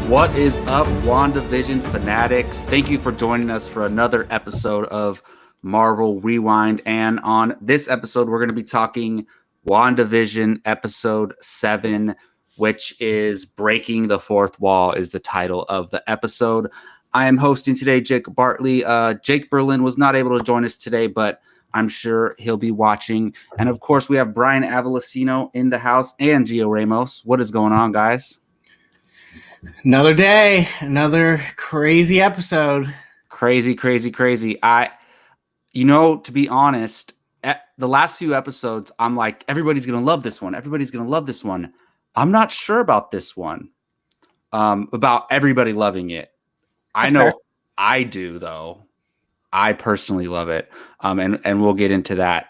What is up, WandaVision fanatics? Thank you for joining us for another episode of Marvel Rewind. And on this episode, we're going to be talking WandaVision episode 7, which is Breaking the Fourth Wall is the title of the episode. I am hosting today, Jake Bartley. Jake Berlin was not able to join us today, but I'm sure he'll be watching. And of course, we have Brian Avalosino in the house and Gio Ramos. What is going on, guys? Another day, another crazy episode. Crazy. To be honest, the last few episodes, I'm like, everybody's going to love this one. I'm not sure about this one, about everybody loving it. I know I do, though. I personally love it, and we'll get into that.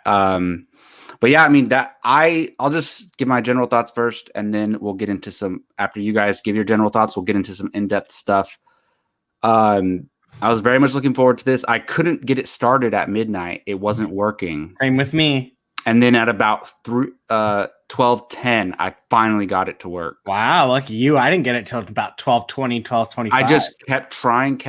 But yeah, I mean, I'll just give my general thoughts first, and then we'll get into some, after you guys give your general thoughts, we'll get into some in-depth stuff. I was very much looking forward to this. I couldn't get it started at midnight. It wasn't working. Same with me. And then at about 12:10, I finally got it to work. Wow, lucky you. I didn't get it till about 12:20, 12:25. I just kept trying,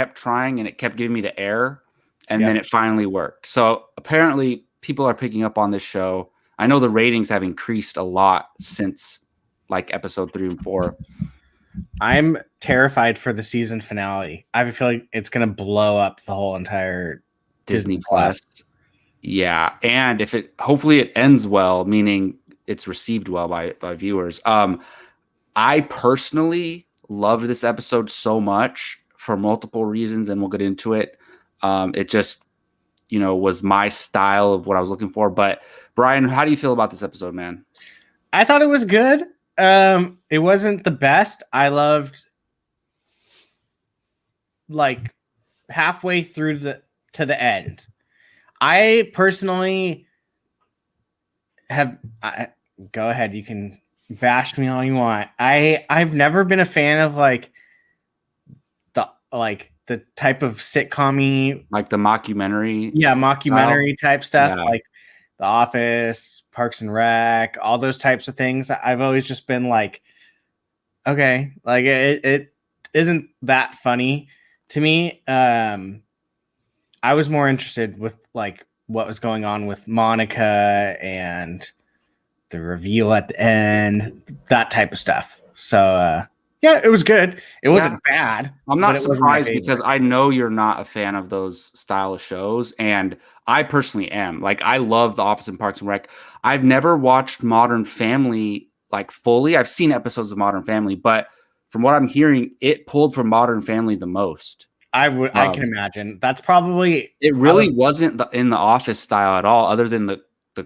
and it kept giving me the error, and then it finally worked. So apparently people are picking up on this show. I know the ratings have increased a lot since like episode 3 and 4. I'm terrified for the season finale. I feel like it's going to blow up the whole entire Disney Plus. Yeah, and hopefully it ends well, meaning it's received well by viewers. I personally loved this episode so much for multiple reasons, and we'll get into it. It just, was my style of what I was looking for. But Brian, how do you feel about this episode, man? I thought it was good. It wasn't the best. I loved like halfway through to the end. I personally go ahead. You can bash me all you want. I've never been a fan of the type of sitcom-y, like the mockumentary. Yeah, mockumentary type stuff, like The Office, Parks and Rec, all those types of things. I've always just been like, okay, like it isn't that funny to me. I was more interested with like what was going on with Monica and the reveal at the end, that type of stuff. So yeah, it was good. It wasn't bad. I'm not surprised because I know you're not a fan of those style of shows, and I personally am. Like, I love The Office and Parks and Rec. I've never watched Modern Family like fully. I've seen episodes of Modern Family, but from what I'm hearing, it pulled from Modern Family the most. I can imagine. That's probably it. Really wasn't in the Office style at all, other than the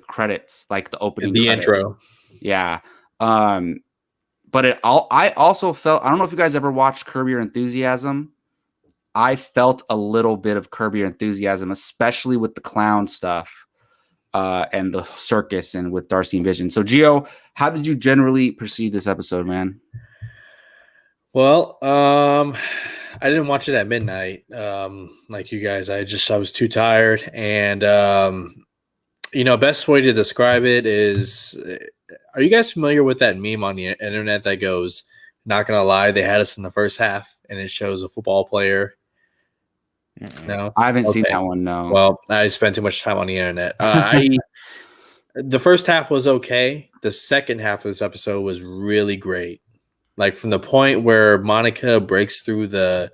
credits, like the opening, the intro. Yeah. But I also felt, I don't know if you guys ever watched Curb Your Enthusiasm. I felt a little bit of Curb Your Enthusiasm, especially with the clown stuff and the circus and with Darcy and Vision. So, Gio, how did you generally perceive this episode, man? Well, I didn't watch it at midnight like you guys. I was too tired. And, best way to describe it is, are you guys familiar with that meme on the internet that goes, not going to lie, they had us in the first half, and it shows a football player? No? I haven't seen that one, no. Well, I spent too much time on the internet. The first half was okay. The second half of this episode was really great. Like, from the point where Monica breaks through the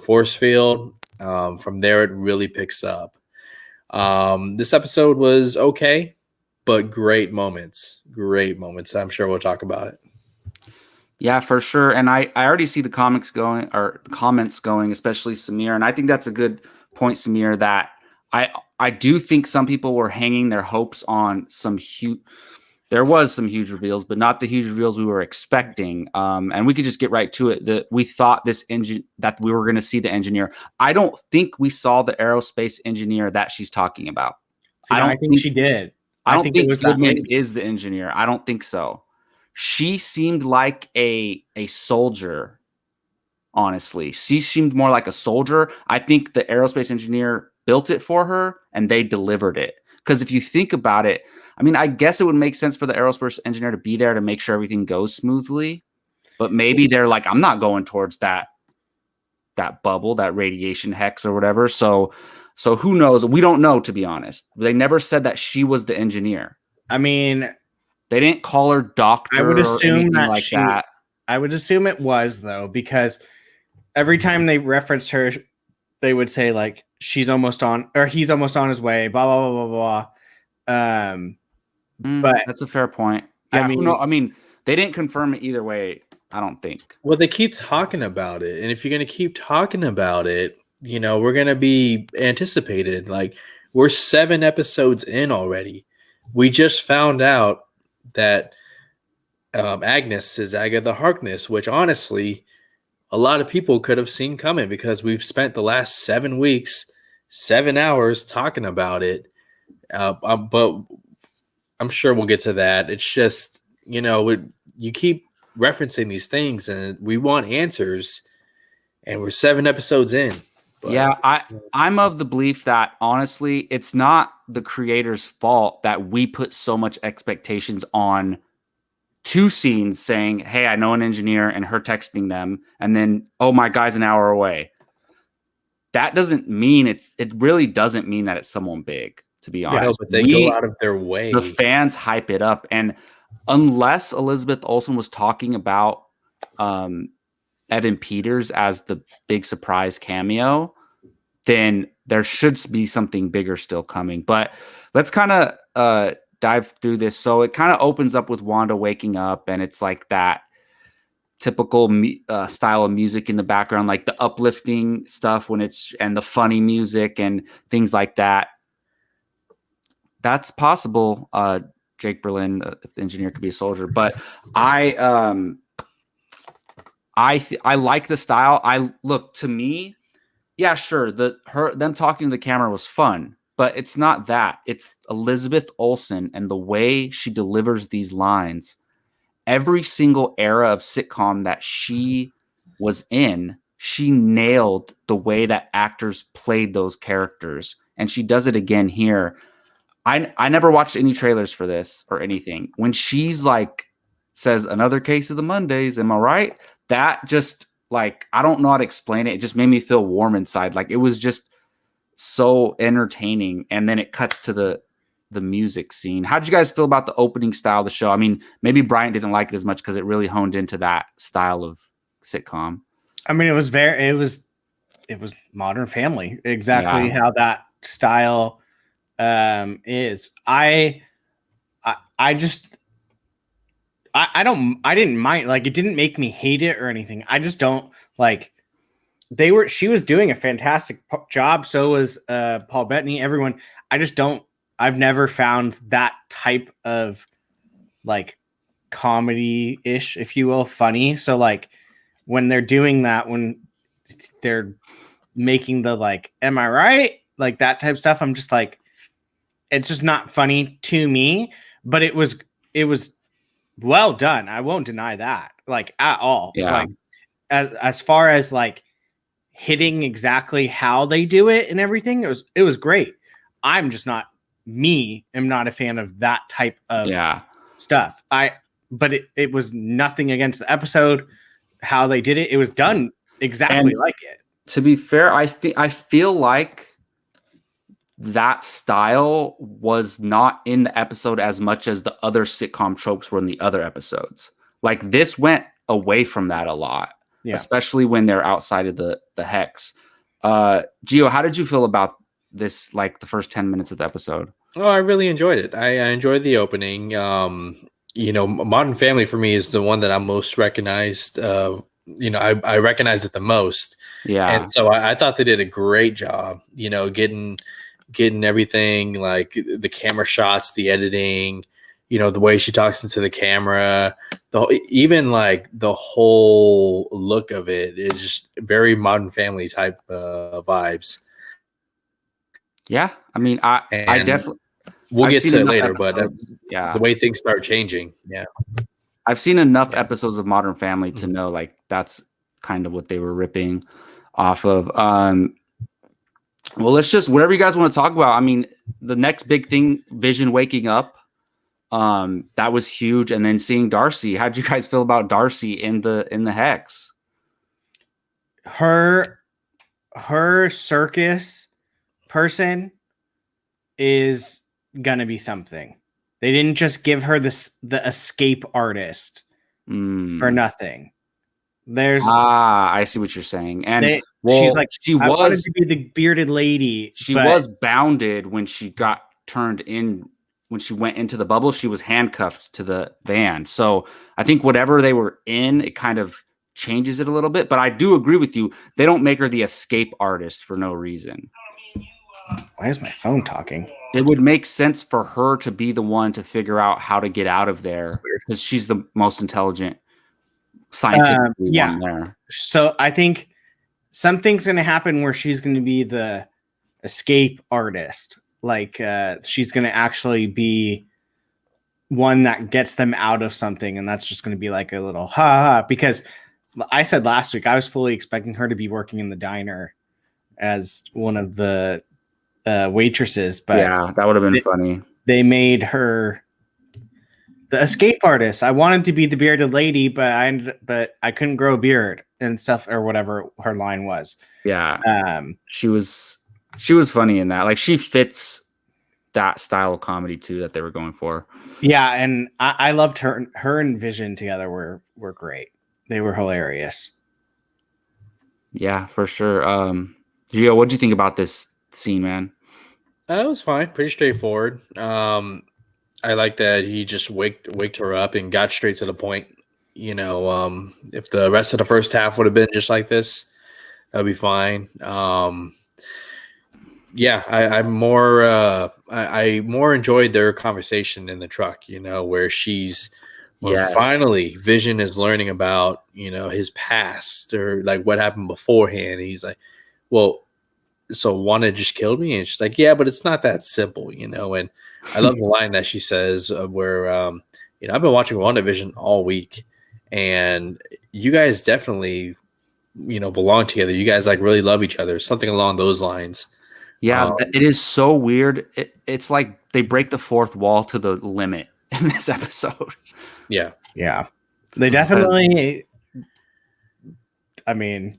force field, from there it really picks up. This episode was okay, but great moments. I'm sure we'll talk about it. Yeah, for sure. And I already see the comments going, especially Samir. And I think that's a good point, Samir, that I do think some people were hanging their hopes on there was some huge reveals, but not the huge reveals we were expecting. And we could just get right to it. That we thought that we were going to see the engineer. I don't think we saw the aerospace engineer that she's talking about. I think she did. I don't think Goodman is the engineer. I don't think so. She seemed like a soldier, honestly. She seemed more like a soldier. I think the aerospace engineer built it for her and they delivered it. Because if you think about it, I mean, I guess it would make sense for the aerospace engineer to be there to make sure everything goes smoothly. but maybe they're like, I'm not going towards that bubble, that radiation hex or whatever. So who knows? We don't know, to be honest. They never said that she was the engineer. I mean, they didn't call her doctor. I would assume that like that. I would assume it was, though, because every time they referenced her, they would say like she's almost on, or he's almost on his way. Blah blah blah blah blah. But that's a fair point. Yeah, I mean, they didn't confirm it either way. I don't think. Well, they keep talking about it, and if you're going to keep talking about it, we're going to be anticipated. Like, we're 7 episodes in already. We just found out that Agnes is Agatha Harkness, which honestly, a lot of people could have seen coming because we've spent the last 7 weeks, 7 hours talking about it. But I'm sure we'll get to that. It's just, you keep referencing these things and we want answers, and we're 7 episodes in. But, yeah, I'm of the belief that honestly, it's not the creator's fault that we put so much expectations on 2 scenes saying, hey, I know an engineer, and her texting them, and then, oh, my guy's an hour away. That doesn't mean it really doesn't mean that it's someone big, to be honest. But they go out of their way. The fans hype it up. And unless Elizabeth Olsen was talking about Evan Peters as the big surprise cameo, then there should be something bigger still coming. But let's kind of dive through this. So it kind of opens up with Wanda waking up, and it's like that typical style of music in the background, like the uplifting stuff and the funny music and things like that. That's possible. Jake Berlin, if the engineer could be a soldier, but I like the style. To me, yeah, sure. Them talking to the camera was fun, but it's not that. It's Elizabeth Olsen and the way she delivers these lines. Every single era of sitcom that she was in, she nailed the way that actors played those characters, and she does it again here. I never watched any trailers for this or anything. When she's like says another case of the Mondays, am I right? That just like, I don't know how to explain it. It just made me feel warm inside. Like, it was just so entertaining. And then it cuts to the music scene. How'd you guys feel about the opening style of the show? I mean, maybe Brian didn't like it as much because it really honed into that style of sitcom. I mean, it was Modern Family, exactly how that style is. I didn't mind, like, it didn't make me hate it or anything. I just don't like, she was doing a fantastic job. So was Paul Bettany, everyone. I've never found that type of like comedy-ish, if you will, funny. So like when they're doing that, when they're making the like, am I right? Like that type of stuff, I'm just like, it's just not funny to me, but it was well done. I won't deny that, like, at all. Yeah. Like as far as like hitting exactly how they do it and everything, it was great. I'm just not a fan of that type of stuff. But it was nothing against the episode, how they did it. It was done exactly like it. To be fair, I feel like that style was not in the episode as much as the other sitcom tropes were in the other episodes. Like, this went away from that a lot, especially when they're outside of the hex. Gio, how did you feel about this, like the first 10 minutes of the episode? Oh, I really enjoyed it. I enjoyed the opening. Modern Family for me is the one that I'm most recognized. I recognize it the most. Yeah. And so I thought they did a great job, getting everything, like the camera shots, the editing, the way she talks into the camera, even like the whole look of it is just very Modern Family type vibes. Yeah, I mean, I definitely. We'll get to it later, but the way things start changing. Yeah, I've seen enough episodes of Modern Family to know, like, that's kind of what they were ripping off of. Well, let's just whatever you guys want to talk about. I mean, the next big thing, Vision waking up. That was huge. And then seeing Darcy, how'd you guys feel about Darcy in the Hex? Her circus person is gonna be something. They didn't just give her the escape artist for nothing. I see what you're saying. And she's like, she I wanted was to be the bearded lady. She was bounded when she got turned in. When she went into the bubble, she was handcuffed to the van. So I think whatever they were in, it kind of changes it a little bit. But I do agree with you. They don't make her the escape artist for no reason. Why is my phone talking? It would make sense for her to be the one to figure out how to get out of there because she's the most intelligent scientifically one there. So I think something's going to happen where she's going to be the escape artist. Like she's going to actually be one that gets them out of something. And that's just going to be like a little ha, because I said last week, I was fully expecting her to be working in the diner as one of the waitresses. But yeah, that would have been funny. They made her the escape artist. I wanted to be the bearded lady, but I couldn't grow a beard and stuff or whatever her line was. Yeah. She was funny in that. Like she fits that style of comedy too that they were going for. Yeah, and I loved her and Vision together were great. They were hilarious. Yeah, for sure. Gio, what'd you think about this scene, man? It was fine, pretty straightforward. I like that he just waked her up and got straight to the point. You know, if the rest of the first half would have been just like this, that'd be fine. Yeah, I more enjoyed their conversation in the truck. You know, where finally Vision is learning about his past or like what happened beforehand. He's like, well, so Wanda just killed me, and she's like, yeah, but it's not that simple, And I love the line that she says where I've been watching WandaVision all week, and you guys definitely belong together. You guys like really love each other, something along those lines. Yeah, it is so weird. It's like they break the fourth wall to the limit in this episode. Yeah. They definitely. I mean,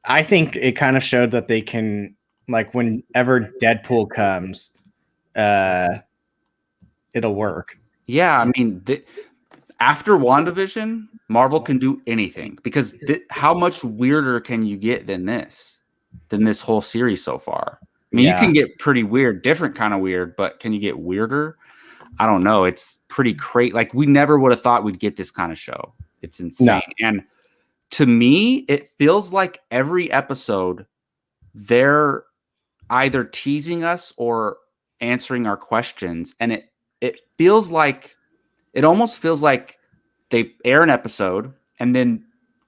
I think it kind of showed that they can, like, whenever Deadpool comes, it'll work. Yeah, I mean, after WandaVision, Marvel can do anything because how much weirder can you get than this whole series so far? I mean, you can get pretty weird, different kind of weird, but can you get weirder? I don't know. It's pretty crazy. Like, we never would have thought we'd get this kind of show. It's insane. No. And to me, it feels like every episode, they're either teasing us or answering our questions. And it almost feels like they air an episode and then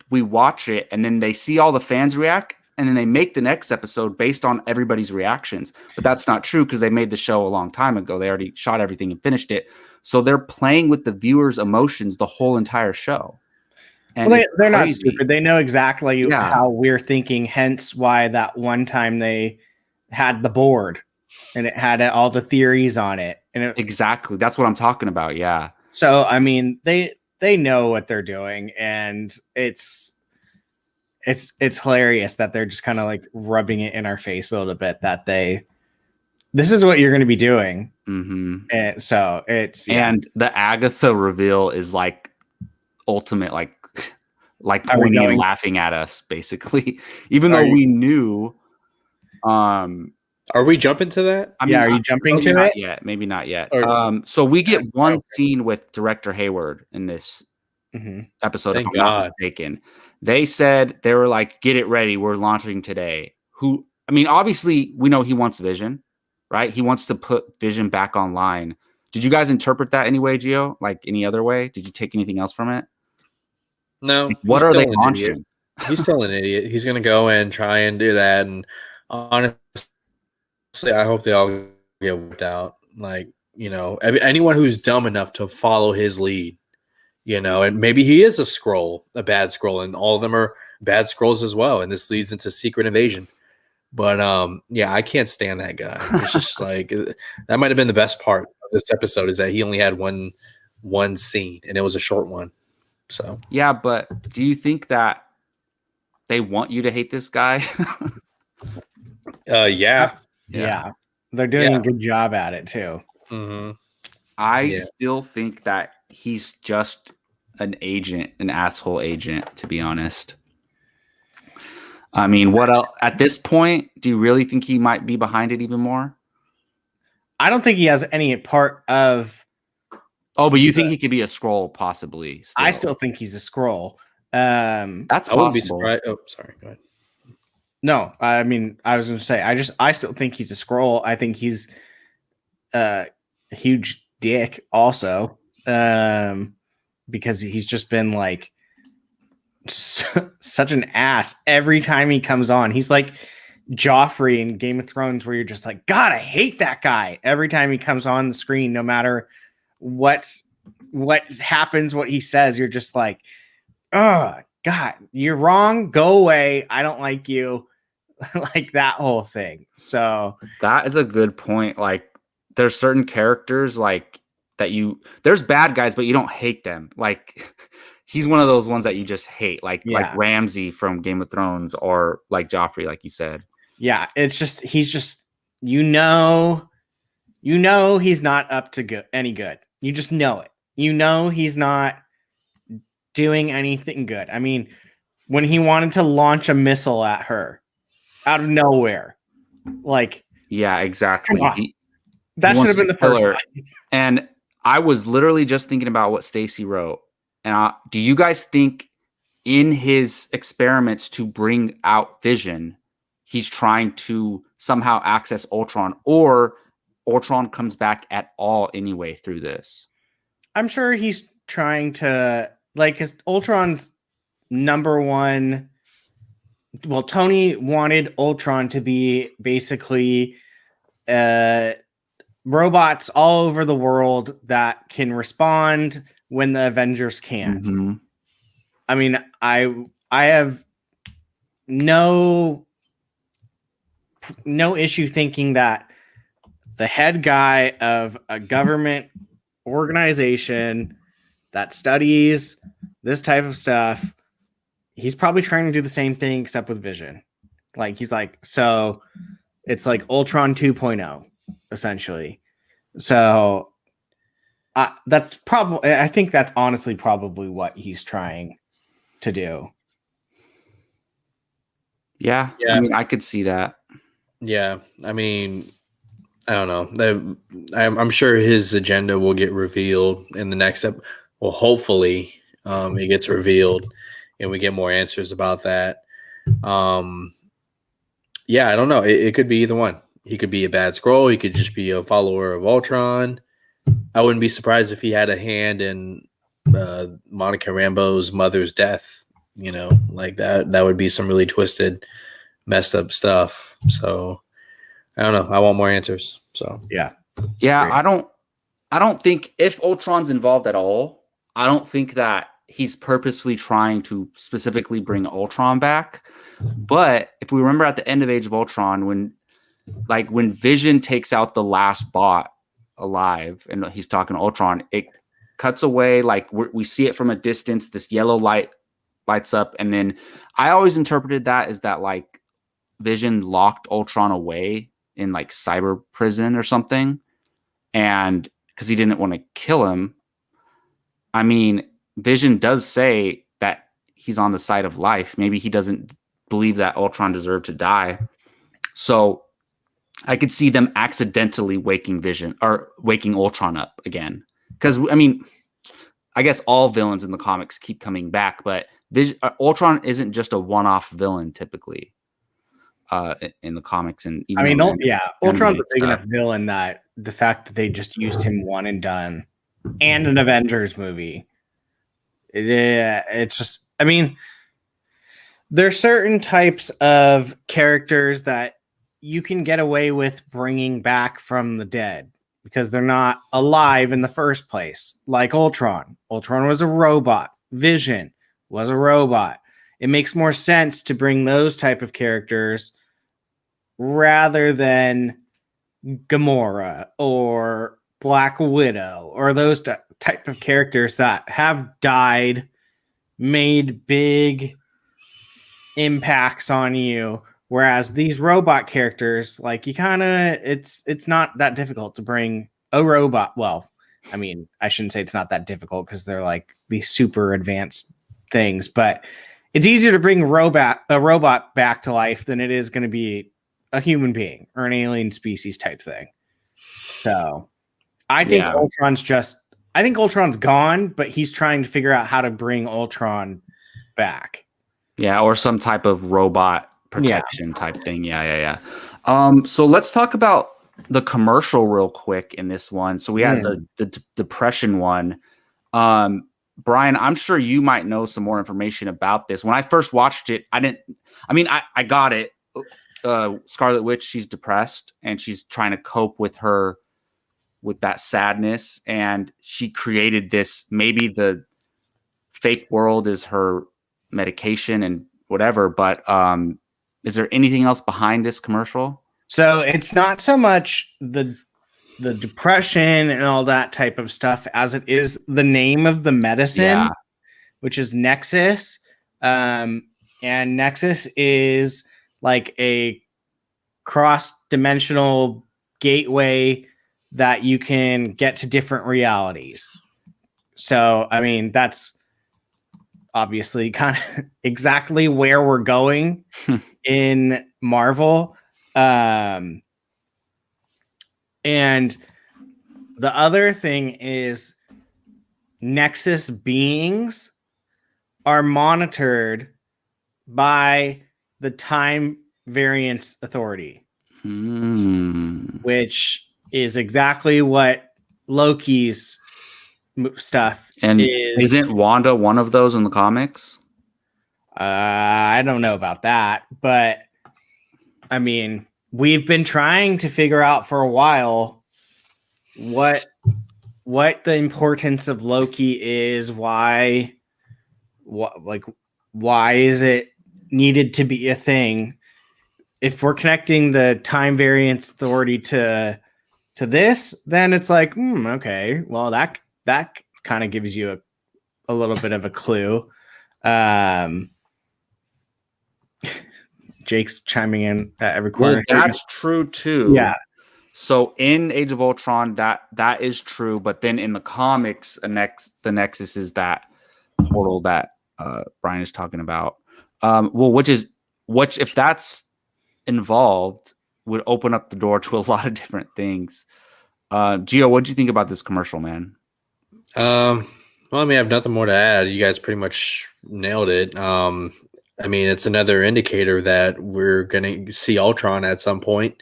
we watch it and then they see all the fans react. And then they make the next episode based on everybody's reactions. But that's not true because they made the show a long time ago. They already shot everything and finished it. So they're playing with the viewers' emotions the whole entire show. And they're not stupid. They know exactly how we're thinking, hence why that one time they had the board and it had all the theories on it. And exactly. That's what I'm talking about. Yeah. So, I mean, they know what they're doing, and it's hilarious that they're just kind of like rubbing it in our face a little bit that this is what you're going to be doing. Mm-hmm. And so and the Agatha reveal is like ultimate, like pointing and laughing at us basically, even though we knew. Are we jumping to that? I mean, are you jumping to it? Yeah, maybe not yet. So we get one scene with Director Hayward in this episode. Thank if I'm not mistaken. They said, they were like, get it ready. We're launching today. Obviously we know he wants Vision, right? He wants to put Vision back online. Did you guys interpret that any way, Gio? Like any other way? Did you take anything else from it? No. Like, what are they launching? He's still an idiot. He's going to go and try and do that. And honestly, I hope they all get worked out. Like, anyone who's dumb enough to follow his lead, and maybe he is a bad scroll, and all of them are bad scrolls as well. And this leads into Secret Invasion. But I can't stand that guy. It's just like that might have been the best part of this episode is that he only had one scene, and it was a short one. So yeah, but do you think that they want you to hate this guy? yeah. They're doing a good job at it too. Mm-hmm. I still think that he's just an agent, an asshole agent, to be honest. I mean, what else? At this point, do you really think he might be behind it even more? I don't think he has any part of. Oh, but you think he could be a Skrull, possibly? Still. I still think he's a Skrull. That's possible. I wouldn't be surprised. Oh, sorry. Go ahead. No, I mean, I was going to say, I still think he's a Skrull. I think he's a huge dick also, because he's just been like such an ass every time he comes on. He's like Joffrey in Game of Thrones, where you're just like, God, I hate that guy every time he comes on the screen, no matter what happens, what he says. You're just like, oh God, you're wrong. Go away. I don't like you. Like that whole thing. So that is a good point. Like, there's certain characters like that there's bad guys, but you don't hate them. Like, he's one of those ones that you just hate, like Ramsay from Game of Thrones, or like Joffrey, like you said. Yeah, it's just he's just you know he's not up to any good. You just know it. You know he's not doing anything good. I mean, when he wanted to launch a missile at her out of nowhere, like, yeah, exactly. That should have been the first time. And I was literally just thinking about what Stacy wrote. And do you guys think in his experiments to bring out Vision, he's trying to somehow access Ultron, or Ultron comes back at all anyway through this? I'm sure he's trying to, like, because Ultron's number one. Well, Tony wanted Ultron to be basically robots all over the world that can respond when the Avengers can't. Mm-hmm. I mean, I have no issue thinking that the head guy of a government organization that studies this type of stuff, he's probably trying to do the same thing except with Vision. Like, he's like, so it's like Ultron 2.0 essentially. So that's probably, I think that's honestly probably what he's trying to do. Yeah. I mean, I could see that. Yeah. I mean, I don't know. I'm sure his agenda will get revealed in the next step. Well, hopefully it gets revealed and we get more answers about that. Yeah, I don't know. It could be either one. He could be a bad Skrull. He could just be a follower of Ultron. I wouldn't be surprised if he had a hand in Monica Rambeau's mother's death. You know, like that. That would be some really twisted, messed up stuff. So I don't know. I want more answers. So yeah. Great. I don't think, if Ultron's involved at all, I don't think that he's purposefully trying to specifically bring Ultron back. But if we remember at the end of Age of Ultron, when Vision takes out the last bot alive and he's talking to Ultron, it cuts away, like we see it from a distance, this yellow light lights up, and then I always interpreted that as that like Vision locked Ultron away in like cyber prison or something, and because he didn't want to kill him. I mean, Vision does say that he's on the side of life. Maybe he doesn't believe that Ultron deserved to die. So I could see them accidentally waking Vision or waking Ultron up again. Because, I mean, I guess all villains in the comics keep coming back, but Ultron isn't just a one-off villain typically in the comics. And I mean, Ultron's a big enough villain that the fact that they just used him one and done and an Avengers movie, it's just, I mean, there's certain types of characters that you can get away with bringing back from the dead because they're not alive in the first place. Like Ultron. Ultron was a robot. Vision was a robot. It makes more sense to bring those type of characters rather than Gamora or Black Widow or those type of characters that have died, made big impacts on you. Whereas these robot characters, like you kind of, it's not that difficult to bring a robot. Well, I mean, I shouldn't say it's not that difficult because they're like these super advanced things, but it's easier to bring a robot back to life than it is going to be a human being or an alien species type thing. So I think I think Ultron's gone, but he's trying to figure out how to bring Ultron back. Yeah, or some type of robot protection type thing. Yeah. So let's talk about the commercial real quick in this one. So we had the depression one. Brian, I'm sure you might know some more information about this. When I first watched it, I got it. Scarlet Witch, she's depressed and she's trying to cope with that sadness. And she created this, maybe the fake world is her medication and whatever, but is there anything else behind this commercial? So it's not so much the depression and all that type of stuff as it is the name of the medicine, which is Nexus. And Nexus is like a cross-dimensional gateway that you can get to different realities. So, I mean, that's obviously kind of exactly where we're going in Marvel. And the other thing is Nexus beings are monitored by the Time Variance Authority, which is exactly what Loki's stuff and is. Isn't Wanda one of those in the comics? I don't know about that, but I mean, we've been trying to figure out for a while what the importance of Loki is, why is it needed to be a thing? If we're connecting the Time Variance Authority to this, then it's like, okay, well that kind of gives you a little bit of a clue. Jake's chiming in at every corner. Well, that's true too. Yeah. So in Age of Ultron, that is true, but then in the comics, the Nexus is that portal that Brian is talking about. Which if that's involved, would open up the door to a lot of different things. Gio, what do you think about this commercial, man? Well, I mean, I have nothing more to add. You guys pretty much nailed it. I mean, it's another indicator that we're going to see Ultron at some point.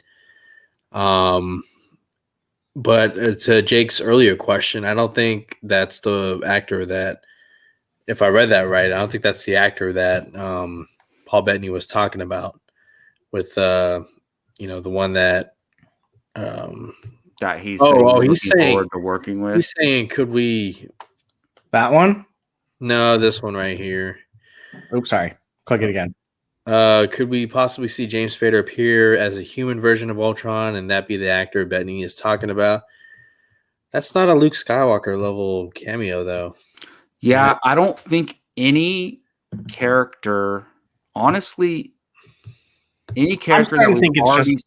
But to Jake's earlier question, I don't think that's the actor that, if I read that right, I don't think that's the actor that Paul Bettany was talking about with, the one that that he's saying forward to working with. He's saying, could we? That one? No, this one right here. Oops, sorry. Click it again. Could we possibly see James Spader appear as a human version of Ultron and that be the actor Bettany is talking about? That's not a Luke Skywalker level cameo, though. Yeah, I don't think any character, honestly, any character that we've already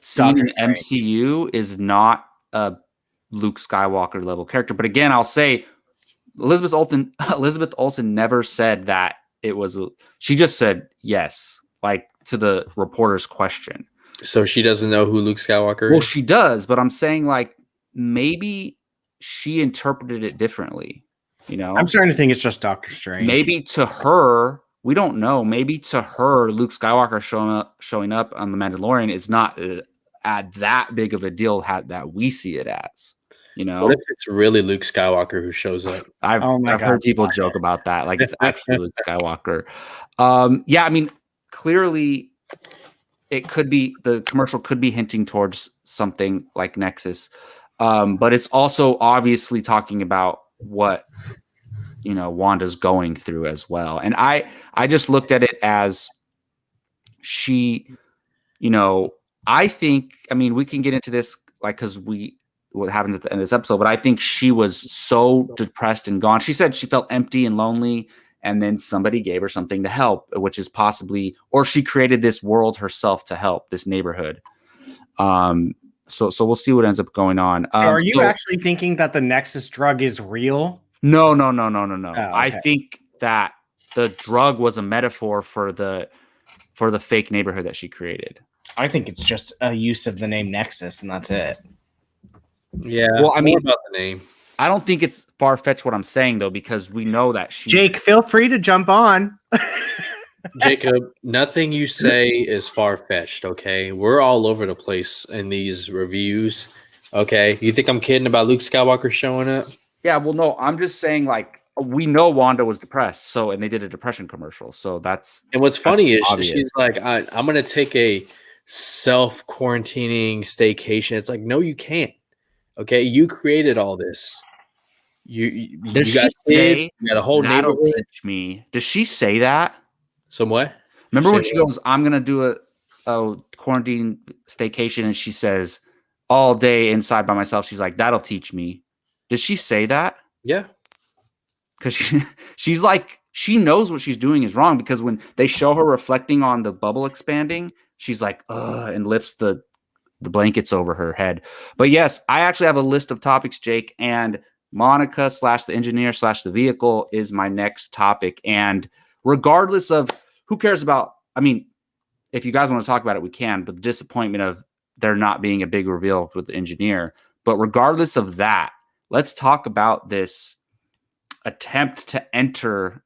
seen in MCU is not a Luke Skywalker level character. But again, I'll say Elizabeth Olsen never said that it was. She just said yes, like to the reporter's question. So she doesn't know who Luke Skywalker is? Well, she does, but I'm saying like maybe she interpreted it differently. I'm starting to think it's just Doctor Strange. Maybe to her, we don't know. Maybe to her, Luke Skywalker showing up on The Mandalorian is not that big of a deal that we see it as. What if it's really Luke Skywalker who shows up? I've heard people joke about that, like it's actually Luke Skywalker. Yeah, I mean, clearly, it could be the commercial could be hinting towards something like Nexus, but it's also obviously talking about what Wanda's going through as well. And I just looked at it as she, I think, I mean, we can get into this like because what happens at the end of this episode, but I think she was so depressed and gone. She said she felt empty and lonely, and then somebody gave her something to help, which is possibly, or she created this world herself to help this neighborhood. So we'll see what ends up going on. So are you actually thinking that the Nexus drug is real? No. Oh, okay. I think that the drug was a metaphor for the fake neighborhood that she created. I think it's just a use of the name Nexus, and that's it. Yeah. Well, I mean, about the name. I don't think it's far-fetched what I'm saying, though, because we know that she... Jake, feel free to jump on. Jacob, nothing you say is far-fetched, okay? We're all over the place in these reviews, okay? You think I'm kidding about Luke Skywalker showing up? Yeah, well, no, I'm just saying, like, we know Wanda was depressed, and they did a depression commercial, so that's... And what's funny is obvious. She's like, I'm going to take a self-quarantining staycation. It's like, no, you can't, okay? You created all this. You got kids, you got a whole neighborhood. Teach me. Does she say that? Somewhat. Remember when she goes, I'm going to do a quarantine staycation, and she says, all day inside by myself, she's like, that'll teach me. Did she say that? Yeah. Because she's like, she knows what she's doing is wrong, because when they show her reflecting on the bubble expanding, she's like, ugh, and lifts the blankets over her head. But yes, I actually have a list of topics, Jake, and Monica / the engineer / the vehicle is my next topic. And regardless of who cares about, I mean, if you guys want to talk about it, we can, but the disappointment of there not being a big reveal with the engineer. But regardless of that, let's talk about this attempt to enter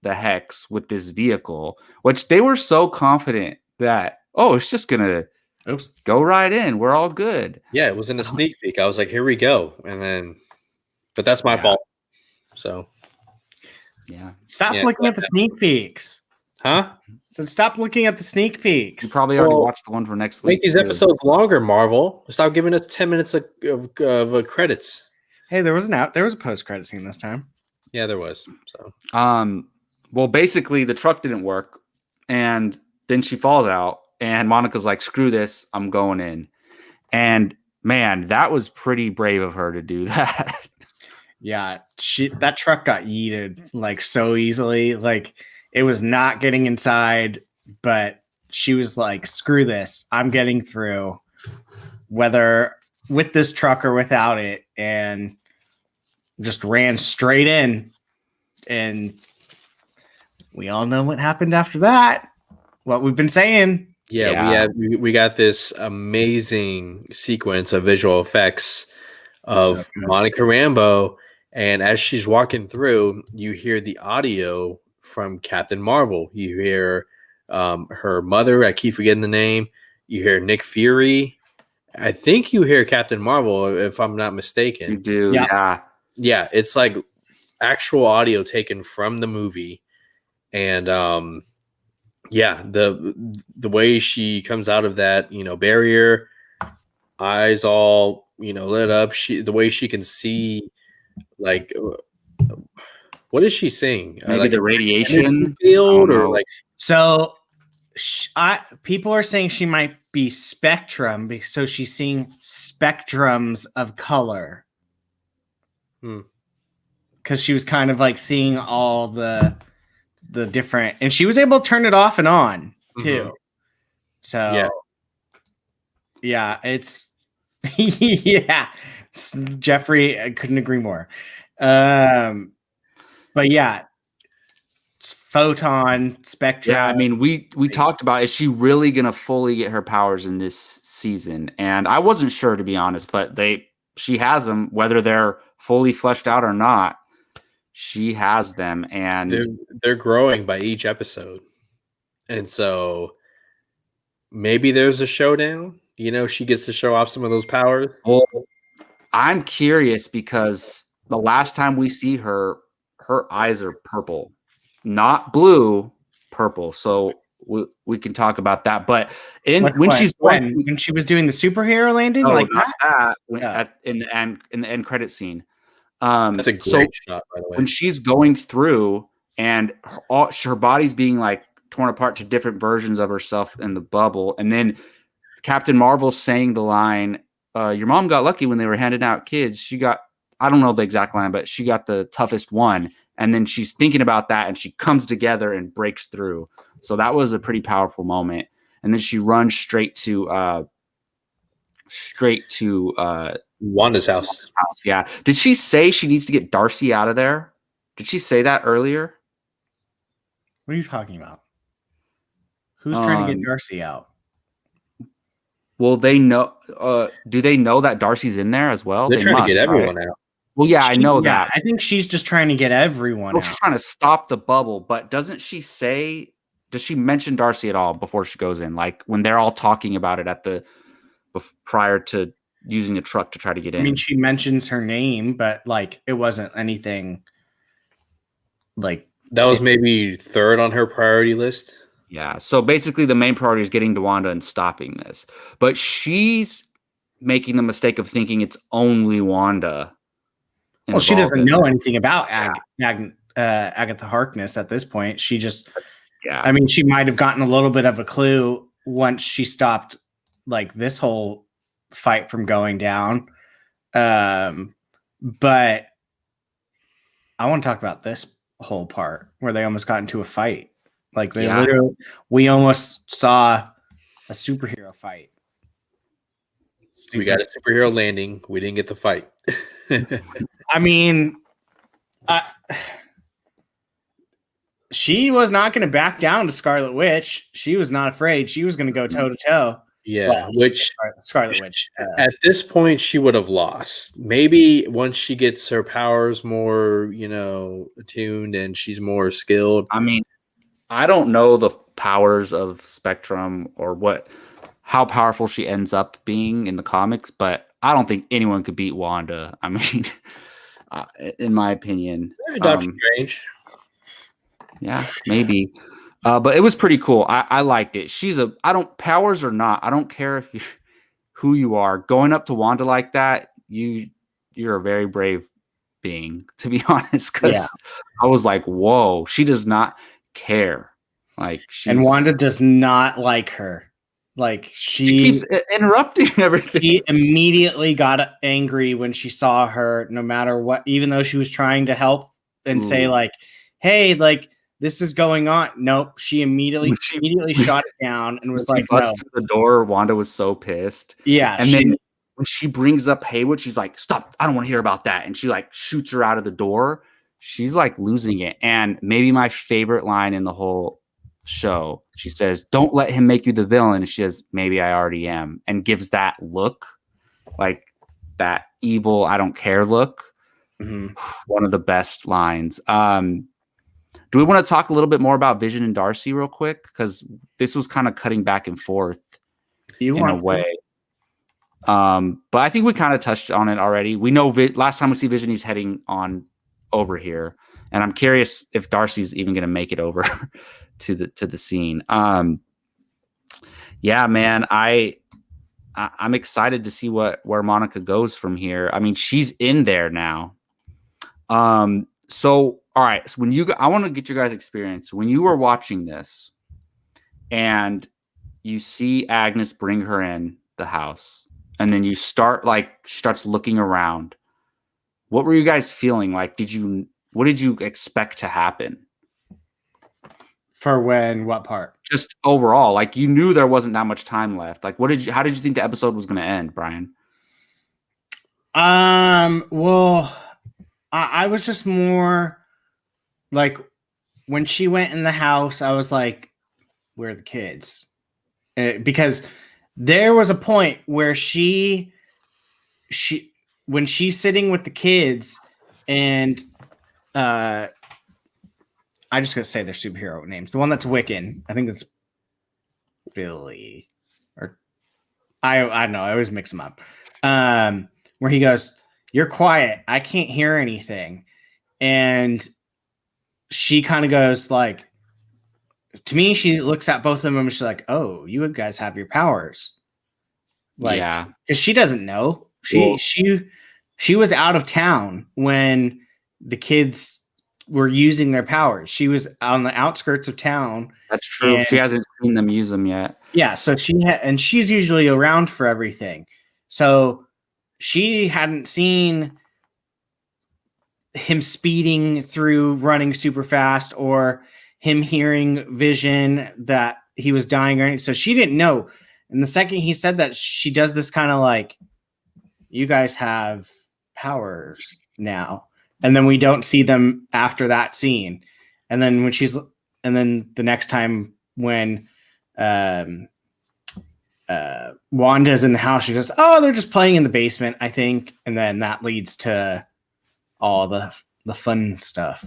the Hex with this vehicle, which they were so confident that, oh, it's just going to go right in. We're all good. Yeah, it was in a sneak peek. I was like, here we go. And then, but that's my fault. So, yeah. Stop looking at the sneak peeks. Huh? So stop looking at the sneak peeks. You probably already watched the one for next week. Make these episodes longer, Marvel. Stop giving us 10 minutes of credits. Hey, there was a post-credit scene this time. Yeah, there was. So, well, basically the truck didn't work, and then she falls out, and Monica's like, screw this, I'm going in. And man, that was pretty brave of her to do that. Yeah, that truck got yeeted like so easily. Like, it was not getting inside, but she was like, screw this, I'm getting through, whether with this truck or without it, and just ran straight in. And we all know what happened after that. What we've been saying. Yeah. we got this amazing sequence of visual effects of Monica Rambeau, and as she's walking through, you hear the audio from Captain Marvel. You hear her mother, I keep forgetting the name. You hear Nick Fury. I think you hear Captain Marvel, if I'm not mistaken. You do, yeah. Yeah, it's like actual audio taken from the movie. And the way she comes out of that, barrier, eyes all, lit up, the way she can see, like, what is she seeing? Maybe like the radiation field, or like, so people are saying she might be spectrum, so she's seeing spectrums of color. Because she was kind of like seeing all the different, and she was able to turn it off and on too. Mm-hmm. So yeah, it's Jeffrey, I couldn't agree more. But yeah, it's photon spectrum. Yeah, I mean, we talked about, is she really gonna fully get her powers in this season? And I wasn't sure, to be honest, but she has them, whether they're fully fleshed out or not. She has them, and they're growing by each episode. And so maybe there's a showdown. She gets to show off some of those powers. Well, I'm curious, because the last time we see her eyes are purple, not blue, purple. So we can talk about that. But when she was doing the superhero landing, like that. In the end credit scene. That's a great shot, by the way. When she's going through and her body's being like torn apart to different versions of herself in the bubble, and then Captain Marvel saying the line, your mom got lucky when they were handing out kids. She got, I don't know the exact line, but she got the toughest one. And then she's thinking about that and she comes together and breaks through. So that was a pretty powerful moment. And then she runs straight to Wanda's house. Yeah. Did she say she needs to get Darcy out of there? Did she say that earlier? What are you talking about? Who's trying to get Darcy out? Well, they know. Do they know that Darcy's in there as well? They're trying to get everyone out. Well, yeah, I know that. I think she's just trying to get everyone out. She's trying to stop the bubble, but doesn't she say? Does she mention Darcy at all before she goes in? Like when they're all talking about it prior to using a truck to try to get in. I mean, she mentions her name, but like it wasn't anything. Like that was maybe third on her priority list. Yeah. So basically, the main priority is getting to Wanda and stopping this, but she's making the mistake of thinking it's only Wanda. Well, she doesn't know anything about Agatha Harkness at this point. She just, I mean, she might have gotten a little bit of a clue once she stopped like this whole fight from going down. But I want to talk about this whole part where they almost got into a fight. Like they literally, we almost saw a superhero fight. We got a superhero landing. We didn't get the fight. I mean, she was not going to back down to Scarlet Witch. She was not afraid. She was going to go toe to toe. Yeah, well, which Scarlet Witch. At this point, she would have lost. Maybe once she gets her powers more, attuned and she's more skilled. I mean, I don't know the powers of Spectrum or how powerful she ends up being in the comics, but I don't think anyone could beat Wanda. I mean, in my opinion, Doctor Strange. Yeah, maybe. But it was pretty cool. I liked it. Powers or not, I don't care who you are. Going up to Wanda like that, you're a very brave being, to be honest. Because I was like, whoa, she does not care. And Wanda does not like her. Like she keeps interrupting everything. She immediately got angry when she saw her, no matter what, even though she was trying to help and say like, hey, like this is going on. Nope. She immediately shot it down and was like, no. The door, Wanda was so pissed. Yeah. And then when she brings up Haywood, she's like, stop. I don't want to hear about that. And she like shoots her out of the door. She's like losing it. And maybe my favorite line in the whole show, she says, don't let him make you the villain. And she says, maybe I already am, and gives that look, like that evil I don't care look. One of the best lines. Do we want to talk a little bit more about Vision and Darcy real quick, because this was kind of cutting back and forth in a way, but I think we kind of touched on it already. We know last time we see Vision, he's heading on over here, and I'm curious if Darcy's even going to make it over to the scene. Yeah, man, I'm excited to see where Monica goes from here. I mean, she's in there now. So all right, so I want to get your guys' experience when you were watching this, and you see Agnes bring her in the house, and then you starts looking around. What were you guys feeling like? What did you expect to happen? For what part? Just overall, like you knew there wasn't that much time left. Like, how did you think the episode was going to end, Brian? Well, I was just more like when she went in the house, I was like, where are the kids? Because there was a point where when she's sitting with the kids, and I just gotta say their superhero names. The one that's Wiccan, I think it's Billy, or I don't know. I always mix them up. Where he goes, "You're quiet. I can't hear anything," and she kind of goes like, to me, she looks at both of them and she's like, "Oh, you guys have your powers." Like, yeah, because she doesn't know. She was out of town when the kids were using their powers. She was on the outskirts of town. That's true. She hasn't seen them use them yet. Yeah, so she's usually around for everything. So she hadn't seen him speeding through, running super fast, or him hearing vision that he was dying or anything. So she didn't know. And the second he said that, she does this kind of like, you guys have powers now. And then we don't see them after that scene. And then and then the next time when Wanda's in the house, she goes, oh, they're just playing in the basement, I think. And then that leads to all the fun stuff.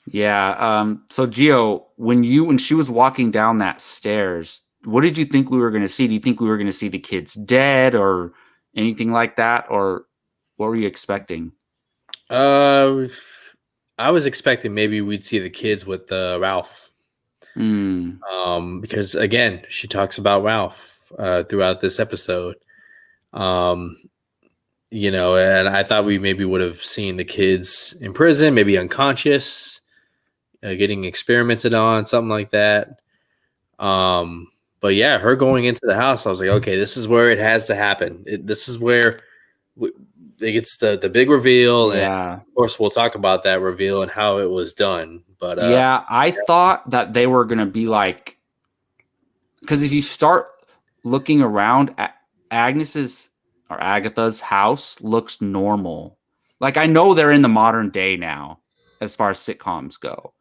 Yeah. So Gio, when she was walking down that stairs, what did you think we were going to see? Do you think we were going to see the kids dead or anything like that? Or what were you expecting? I was expecting maybe we'd see the kids with Ralph. Because again, she talks about Ralph throughout this episode. You know, and I thought we maybe would have seen the kids in prison, maybe unconscious, getting experimented on, something like that. But yeah, her going into the house, I was like, okay, this is where it has to happen. This is where it gets the big reveal. Yeah. And of course, we'll talk about that reveal and how it was done. But I thought that they were going to be like, because if you start looking around, Agatha's house looks normal. Like, I know they're in the modern day now as far as sitcoms go,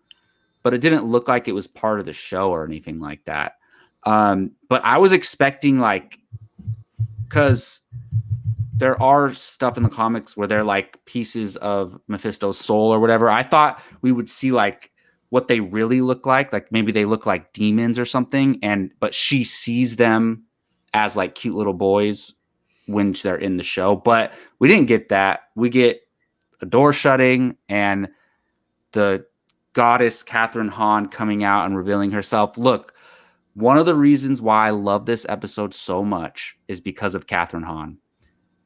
but it didn't look like it was part of the show or anything like that. But I was expecting, like, because there are stuff in the comics where they're like pieces of Mephisto's soul or whatever. I thought we would see like what they really look like maybe they look like demons or something. But she sees them as like cute little boys when they're in the show, but we didn't get that. We get a door shutting and the goddess Catherine Hahn coming out and revealing herself. Look, one of the reasons why I love this episode so much is because of Catherine Hahn.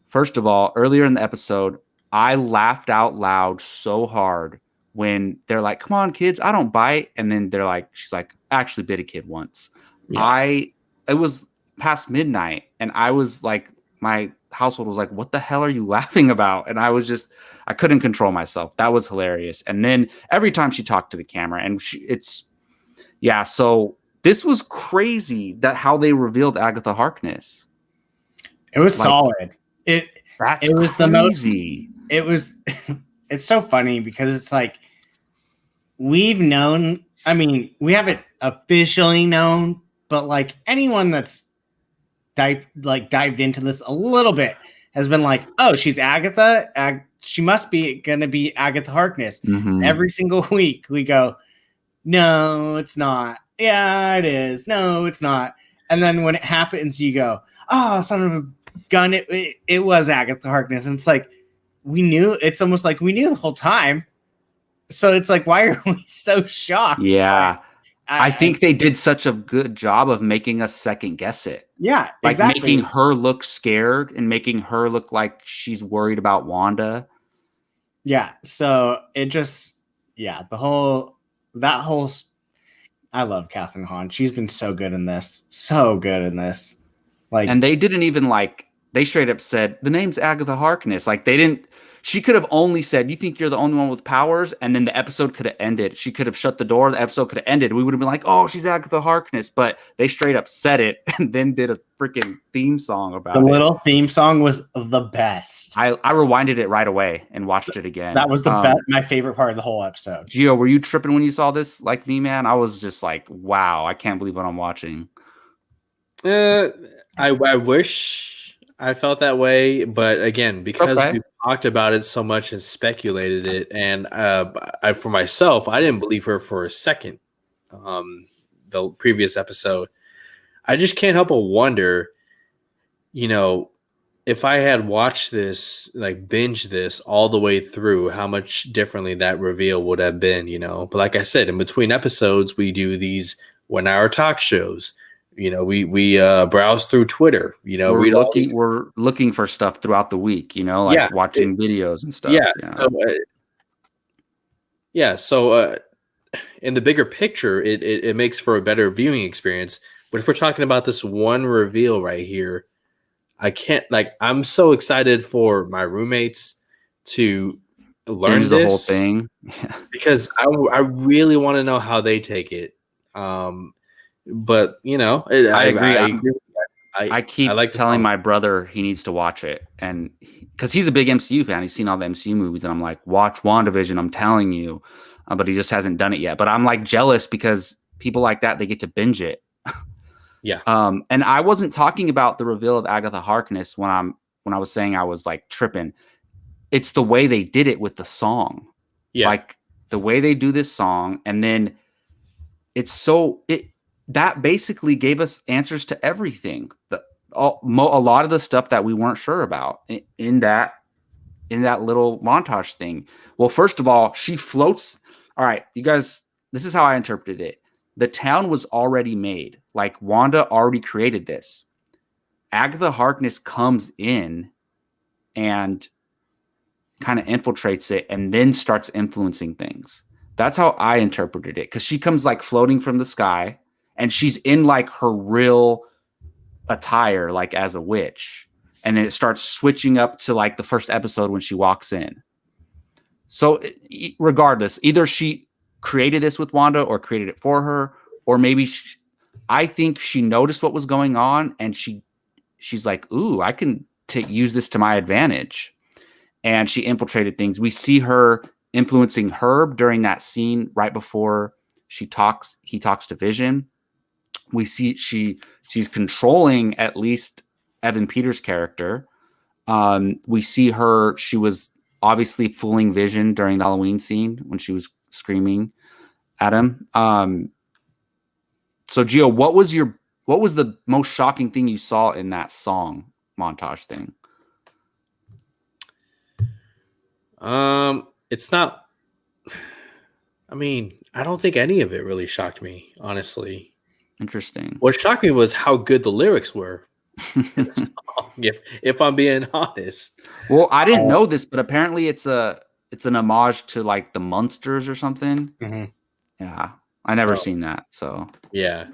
First of all, earlier in the episode, I laughed out loud so hard when they're like, come on, kids, I don't bite. And then she's like, I actually bit a kid once. Yeah. It was past midnight and I was like, my household was like, what the hell are you laughing about? And I couldn't control myself. That was hilarious. And then every time she talked to the camera and so this was crazy that how they revealed Agatha Harkness. It was solid. It was crazy. It's so funny because it's like, we've known, I mean, we haven't officially known, but like anyone that's dived into this a little bit has been like, oh, she's Agatha. She must be going to be Agatha Harkness. Mm-hmm. Every single week we go, no, it's not. Yeah, it is. No, it's not. And then when it happens, you go, oh, son of a gun. It was Agatha Harkness. And it's like, it's almost like we knew the whole time. So it's like, why are we so shocked? Yeah. I think they did such a good job of making us second guess it. Yeah, like exactly. Making her look scared and making her look like she's worried about Wanda. Yeah, so it just, I love Catherine Hahn. She's been so good in this. Like, and they didn't even they straight up said, the name's Agatha Harkness. Like, she could have only said, you think you're the only one with powers? And then the episode could have ended. She could have shut the door. The episode could have ended. We would have been like, oh, she's Agatha Harkness. But they straight up said it and then did a freaking theme song about it. The little theme song was the best. I rewinded it right away and watched it again. That was the best, my favorite part of the whole episode. Gio, were you tripping when you saw this like me, man? I was just like, wow, I can't believe what I'm watching. I wish I felt that way, but again, because we talked about it so much and speculated it, and for myself, I didn't believe her for a second. The previous episode, I just can't help but wonder, if I had watched this, like binge this all the way through, how much differently that reveal would have been, But like I said, in between episodes, we do these 1 hour talk shows. We browse through Twitter. We're looking for stuff throughout the week. Watching videos and stuff. So in the bigger picture, it makes for a better viewing experience. But if we're talking about this one reveal right here, I can't I'm so excited for my roommates to learn Binge the whole thing. because I really want to know how they take it. But I agree. I keep like telling my brother he needs to watch it, and because he's a big MCU fan, he's seen all the MCU movies, and I'm like, watch WandaVision. I'm telling you, but he just hasn't done it yet. But I'm like jealous because people like that, they get to binge it. Yeah. And I wasn't talking about the reveal of Agatha Harkness when I was saying I was like tripping. It's the way they did it with the song. Yeah. Like the way they do this song, and then that basically gave us answers to everything. A lot of the stuff that we weren't sure about in that little montage thing. Well, first of all, she floats. All right, you guys, this is how I interpreted it. The town was already made. Like Wanda already created this. Agatha Harkness comes in and kind of infiltrates it and then starts influencing things. That's how I interpreted it. Because she comes like floating from the sky and she's in like her real attire, like as a witch. And then it starts switching up to like the first episode when she walks in. So regardless, either she created this with Wanda or created it for her, or maybe I think she noticed what was going on and she's like, ooh, I can use this to my advantage. And she infiltrated things. We see her influencing Herb during that scene right before he talks to Vision. We see she's controlling at least Evan Peters' character. We see she was obviously fooling Vision during the Halloween scene when she was screaming at him. So Gio, what was the most shocking thing you saw in that song montage thing? It's not. I mean, I don't think any of it really shocked me, honestly. Interesting. What shocked me was how good the lyrics were. If I'm being honest. Well, I didn't know this, but apparently it's an homage to like the Munsters or something. Mm-hmm. Yeah, I never seen that. So yeah,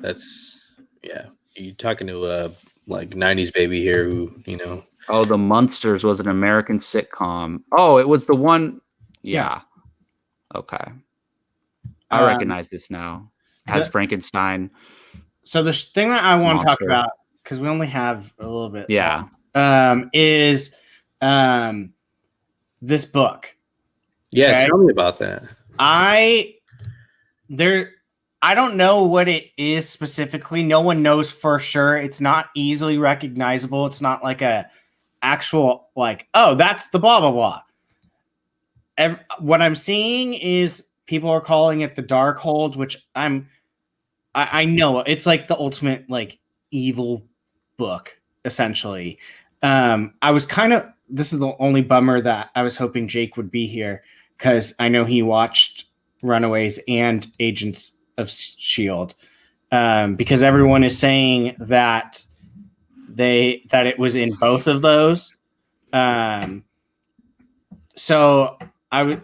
you're talking to like 90s baby here who Oh, the Munsters was an American sitcom. Oh, it was the one. Yeah. Okay. I recognize this now. Has Frankenstein. So the thing that I want to talk about, because we only have a little bit. Yeah. Is this book. Yeah, okay? Tell me about that. I don't know what it is specifically. No one knows for sure. It's not easily recognizable. It's not like a actual like, oh, that's the blah blah blah. What I'm seeing is people are calling it the Darkhold, which I know it's like the ultimate like evil book essentially. This is the only bummer that I was hoping Jake would be here because I know he watched Runaways and Agents of S.H.I.E.L.D. Because everyone is saying that it was in both of those. So I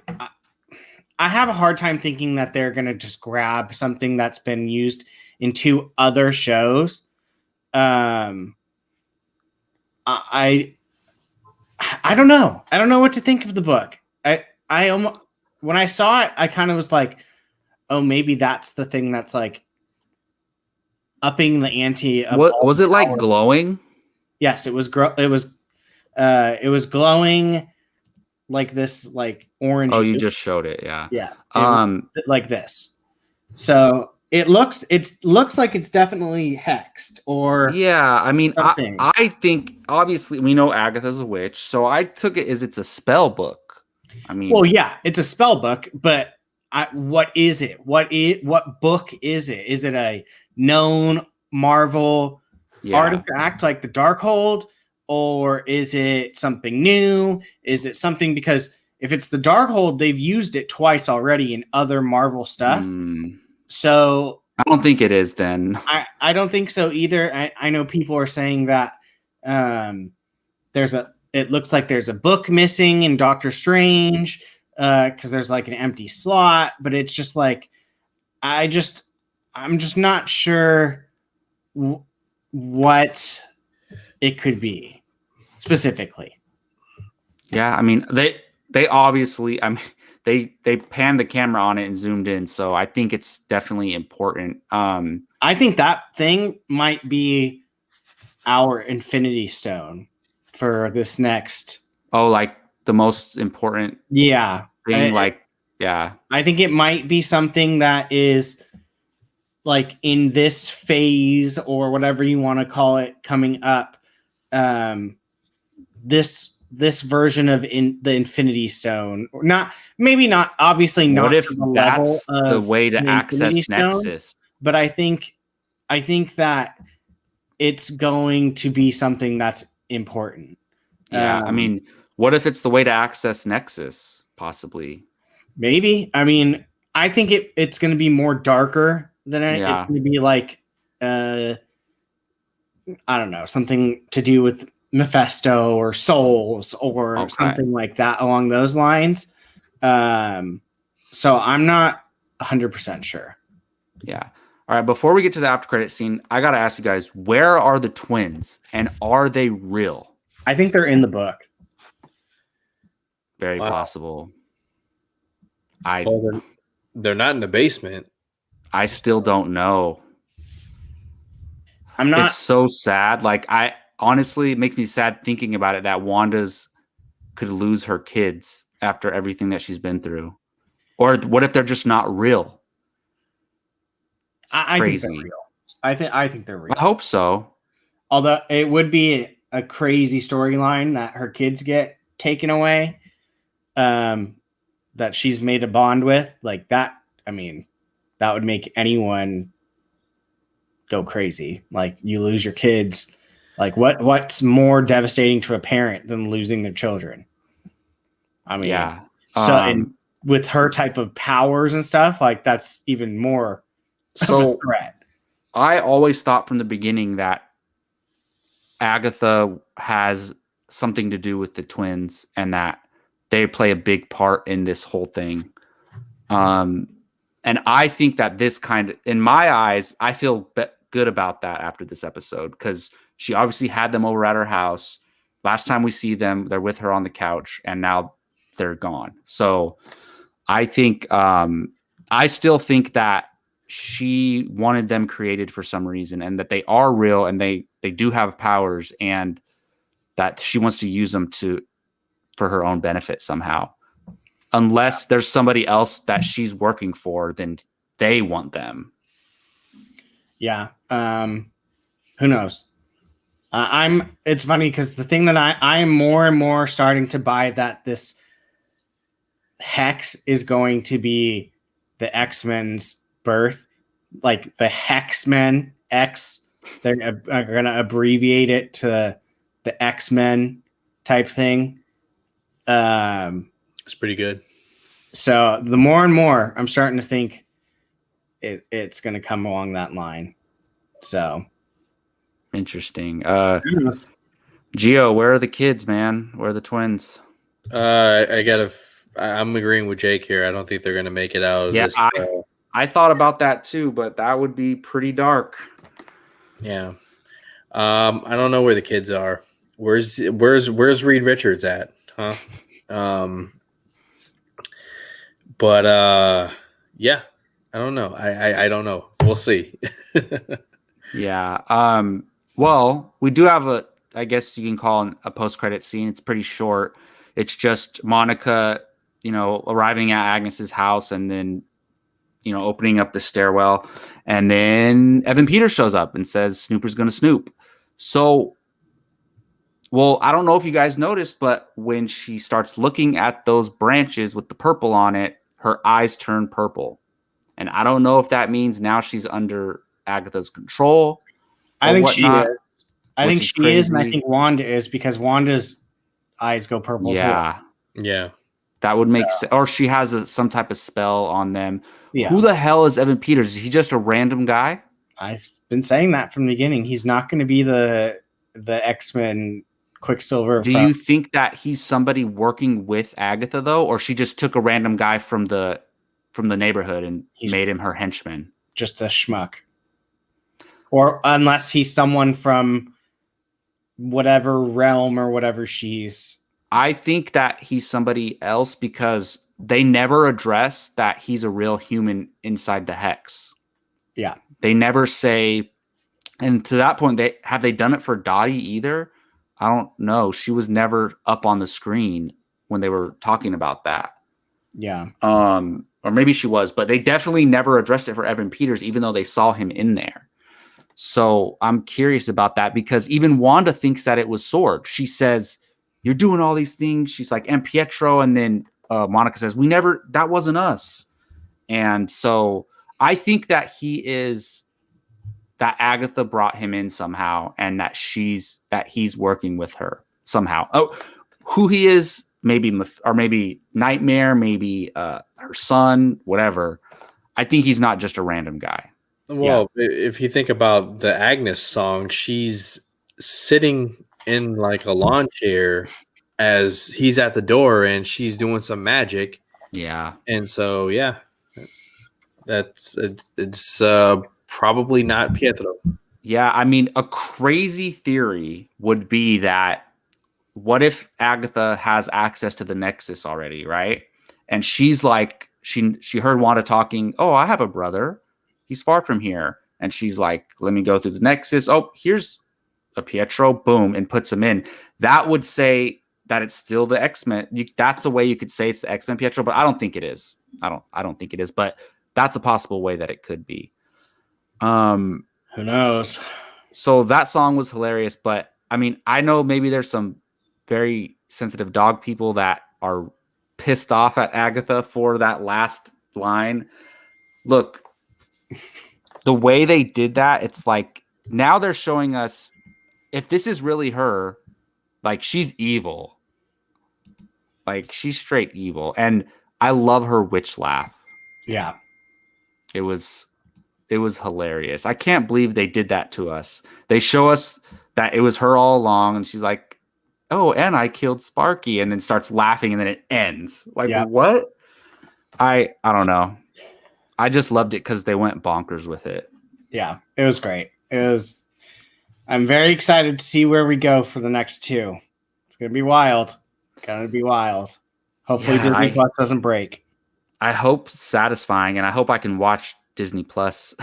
have a hard time thinking that they're going to just grab something that's been used in 2 other shows. I don't know. I don't know what to think of the book. I almost, when I saw it, I kind of was like, oh, maybe that's the thing that's like upping the ante. What was it like glowing? Yes, it was. It was glowing like this, like orange. Oh, you just showed it, yeah. Yeah. Like this. So it looks like it's definitely hexed or yeah. I mean, I think obviously we know Agatha's a witch, so I took it as it's a spell book. I mean, well, yeah, it's a spell book, but what is it? What book is it? Is it a known Marvel artifact like the Darkhold, or is it something new? Is it something, because if it's the Darkhold, they've used it twice already in other Marvel stuff. So I don't think it is then. I don't think so either. I know people are saying that it looks like there's a book missing in Doctor Strange because there's like an empty slot, but it's just like I'm just not sure what it could be. specifically. Yeah, I mean they obviously, I mean they panned the camera on it and zoomed in, so I think it's definitely important. I think that thing might be our Infinity Stone for this next. Oh, like the most important thing, I think it might be something that is like in this phase or whatever you want to call it coming up. This version of the Infinity Stone, or not, maybe not, obviously not. What if to the level that's of the way to the access Infinity Stone, Nexus? but I think that it's going to be something that's important. Yeah, I mean, what if it's the way to access Nexus? Possibly. Maybe. I mean, I think it's going to be more darker than it. Yeah. It's going to be like, I don't know, something to do with Mephisto or souls or something like that along those lines. So I'm not 100% sure. Yeah. All right. Before we get to the after credit scene, I got to ask you guys, where are the twins and are they real? I think they're in the book. Very possible. They're not in the basement. I still don't know. I'm not. It's so sad. Like, honestly, it makes me sad thinking about it that Wanda's could lose her kids after everything that she's been through. Or what if they're just not real? I think they're real. I think they're real. I hope so. Although it would be a crazy storyline that her kids get taken away, that she's made a bond with, like that. I mean, that would make anyone go crazy. Like, you lose your kids. Like, what's more devastating to a parent than losing their children? I mean, yeah. So and with her type of powers and stuff, like, that's even more of a threat. I always thought from the beginning that Agatha has something to do with the twins and that they play a big part in this whole thing. And I think that this kind of, in my eyes, I feel good about that after this episode, because she obviously had them over at her house. Last time we see them, they're with her on the couch, and now they're gone. So I think, I still think that she wanted them created for some reason, and that they are real and they do have powers, and that she wants to use them for her own benefit somehow. Unless there's somebody else that she's working for, then they want them. Yeah. Who knows? It's funny because the thing that I'm more and more starting to buy that this Hex is going to be the X-Men's birth, like the Hexmen X. They're going to abbreviate it to the X-Men type thing. It's pretty good. So the more and more I'm starting to think it's going to come along that line. So interesting. Gio, where are the kids, man? Where are the twins? I'm agreeing with Jake here. I don't think they're going to make it out of this. I thought about that too, but that would be pretty dark. Yeah. I don't know where the kids are. Where's Reed Richards at? Huh? But yeah, I don't know. I don't know. We'll see. Yeah. Well, we do have I guess you can call a post-credit scene. It's pretty short. It's just Monica, arriving at Agnes's house and then, opening up the stairwell. And then Evan Peters shows up and says Snooper's going to snoop. So, well, I don't know if you guys noticed, but when she starts looking at those branches with the purple on it, her eyes turn purple. And I don't know if that means now she's under Agatha's control. I think she is. I think she is, and I think Wanda is, because Wanda's eyes go purple. Yeah. Too. Yeah. That would make sense. Or she has some type of spell on them. Yeah. Who the hell is Evan Peters? Is he just a random guy? I've been saying that from the beginning. He's not going to be the X-Men Quicksilver. Do you think that he's somebody working with Agatha, though? Or she just took a random guy from the neighborhood and made him her henchman? Just a schmuck. Or unless he's someone from whatever realm or whatever she's. I think that he's somebody else because they never address that he's a real human inside the hex. Yeah. They never say, and to that point, have they done it for Dottie either? I don't know. She was never up on the screen when they were talking about that. Yeah. Or maybe she was, but they definitely never addressed it for Evan Peters, even though they saw him in there. So I'm curious about that because even Wanda thinks that it was Sword. She says, "You're doing all these things." She's like, "And Pietro," and then Monica says, that wasn't us. And so I think that that Agatha brought him in somehow, and that he's working with her somehow. Oh, who he is, maybe Nightmare, maybe her son, whatever. I think he's not just a random guy. Well, if you think about the Agnes song, she's sitting in like a lawn chair as he's at the door and she's doing some magic. Yeah. And so, yeah, it's probably not Pietro. Yeah. I mean, a crazy theory would be that what if Agatha has access to the Nexus already, right? And she's like, she heard Wanda talking, "Oh, I have a brother. He's far from here." And she's like, "Let me go through the Nexus. Oh, here's a Pietro." Boom, and puts him in. That would say that it's still the X-Men. That's a way you could say it's the X-Men Pietro, but I don't think it is. I don't think it is, but that's a possible way that it could be. Who knows? So that song was hilarious, but I mean, I know maybe there's some very sensitive dog people that are pissed off at Agatha for that last line. Look, the way they did that, it's like now they're showing us if this is really her, like she's evil. Like she's straight evil. And I love her witch laugh. Yeah. It was hilarious. I can't believe they did that to us. They show us that it was her all along, and she's like, "Oh, and I killed Sparky," and then starts laughing, and then it ends. Like, what? I don't know. I just loved it because they went bonkers with it. Yeah, it was great. I'm very excited to see where we go for the next two. It's gonna be wild. Hopefully Disney Plus doesn't break. I hope satisfying, and I hope I can watch Disney Plus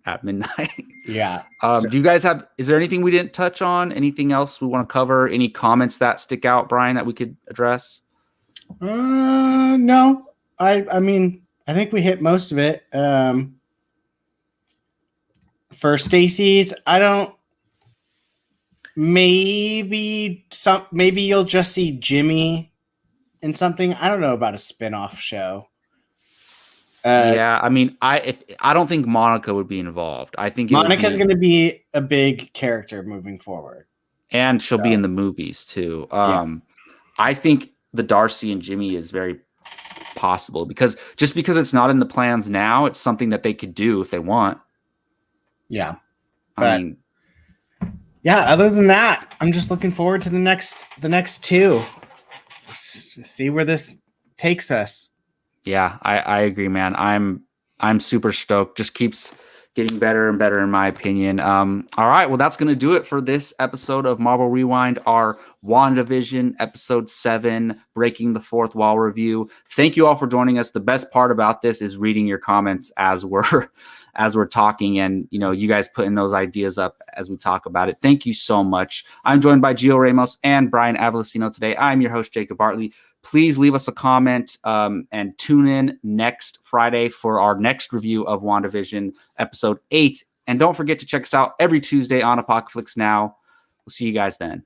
at midnight. Yeah. Do you guys is there anything we didn't touch on? Anything else we want to cover? Any comments that stick out, Brian, that we could address? No. I mean, I think we hit most of it. For Stacy's, maybe you'll just see Jimmy in something. I don't know about a spin-off show. Yeah, I mean, I don't think Monica would be involved. I think Monica's going to be a big character moving forward, and she'll be in the movies too. I think the Darcy and Jimmy is very possible because it's not in the plans now, it's something that they could do if they want. Yeah, I mean, yeah. Other than that, I'm just looking forward to the next two. See where this takes us. Yeah, I agree, man. I'm super stoked. Just keeps getting better and better in my opinion. All right, well, that's going to do it for this episode of Marvel Rewind, our WandaVision episode 7, Breaking the Fourth Wall review. Thank you all for joining us. The best part about this is reading your comments as we're talking, and you guys putting those ideas up as we talk about it. Thank you so much. I'm joined by Gio Ramos and Brian Avalosino today. I'm your host, Jacob Bartley. Please leave us a comment and tune in next Friday for our next review of WandaVision episode 8. And don't forget to check us out every Tuesday on Apocaflix Now. We'll see you guys then.